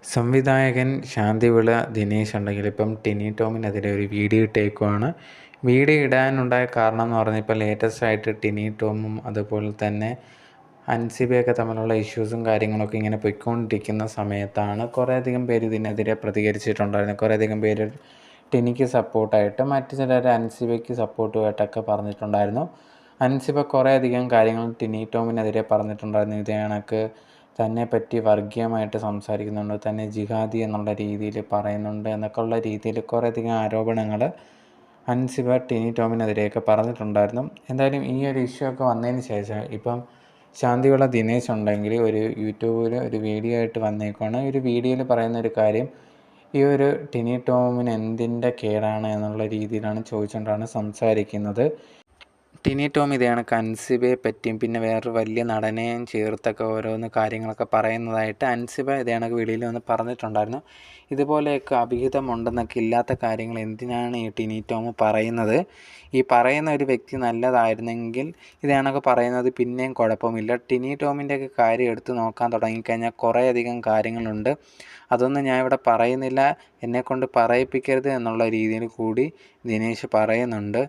സംവിധായകൻ ശാന്തിവിള ദിനേശ് ഉണ്ടെങ്കിൽ ഇപ്പം ടിനി ടോമിനെതിരെ ഒരു വീഡിയോ ഇട്ടേക്കുവാണ്. വീഡിയോ ഇടാനുണ്ടായ കാരണം എന്ന് പറഞ്ഞാൽ ഇപ്പോൾ ലേറ്റസ്റ്റ് ആയിട്ട് ടിനി ടോമും അതുപോലെ തന്നെ അൻസിബയൊക്കെ തമ്മിലുള്ള ഇഷ്യൂസും കാര്യങ്ങളൊക്കെ ഇങ്ങനെ പൊയ്ക്കൊണ്ടിരിക്കുന്ന സമയത്താണ് കുറേയധികം പേര് ഇതിനെതിരെ പ്രതികരിച്ചിട്ടുണ്ടായിരുന്നു. കുറേയധികം പേര് ടിനിക്ക് സപ്പോർട്ടായിട്ട്, മറ്റു ചിലർ അൻസിബയ്ക്ക് സപ്പോർട്ടുമായിട്ടൊക്കെ പറഞ്ഞിട്ടുണ്ടായിരുന്നു. അൻസിബ കുറേയധികം കാര്യങ്ങൾ ടിനി ടോമിനെതിരെ പറഞ്ഞിട്ടുണ്ടായിരുന്നു. ഇതേ കണക്ക് തന്നെ പറ്റി വർഗീയമായിട്ട് സംസാരിക്കുന്നുണ്ട്, തന്നെ ജിഹാദി എന്നുള്ള രീതിയിൽ പറയുന്നുണ്ട് എന്നൊക്കെ ഉള്ള രീതിയിൽ കുറേയധികം ആരോപണങ്ങൾ അൻസിബ ടിനി ടോമിനെതിരെയൊക്കെ പറഞ്ഞിട്ടുണ്ടായിരുന്നു. എന്തായാലും ഈ ഒരു ഇഷ്യൂ ഒക്കെ വന്നതിന് ശേഷം ഇപ്പം ശാന്തിവിള ദിനേശ് ഉണ്ടെങ്കിൽ ഒരു യൂട്യൂബിൽ ഒരു വീഡിയോ ആയിട്ട് വന്നേക്കുവാണ്. ഒരു വീഡിയോയിൽ പറയുന്ന ഒരു കാര്യം, ഈ ഒരു ടിനി ടോമിന് എന്തിൻ്റെ കേടാണ് എന്നുള്ള രീതിയിലാണ് ചോദിച്ചുകൊണ്ടാണ് സംസാരിക്കുന്നത്. ടിനി ടോം ഇതേ കണക്ക് അൻസിബയെ പറ്റിയും പിന്നെ വേറൊരു വലിയ നടനെയും ചേർത്തൊക്കെ ഓരോന്ന് കാര്യങ്ങളൊക്കെ പറയുന്നതായിട്ട് അൻസിബ ഇതേ കണക്ക് വെളിയിൽ വന്ന് പറഞ്ഞിട്ടുണ്ടായിരുന്നു. ഇതുപോലെയൊക്കെ അഭിഹിതമുണ്ടെന്നൊക്കെ ഇല്ലാത്ത കാര്യങ്ങൾ എന്തിനാണ് ഈ ടിനി ടോം പറയുന്നത്? ഈ പറയുന്ന ഒരു വ്യക്തി നല്ലതായിരുന്നെങ്കിൽ ഇതേ കണക്ക് പറയുന്നത് പിന്നെയും കുഴപ്പമില്ല. ടിനി ടോമിൻ്റെയൊക്കെ കാര്യം എടുത്ത് നോക്കാൻ തുടങ്ങിക്കഴിഞ്ഞാൽ കുറേയധികം കാര്യങ്ങളുണ്ട്. അതൊന്നും ഞാൻ ഇവിടെ പറയുന്നില്ല, എന്നെക്കൊണ്ട് പറയിപ്പിക്കരുത് എന്നുള്ള രീതിയിൽ കൂടി ദിനേശ് പറയുന്നുണ്ട്.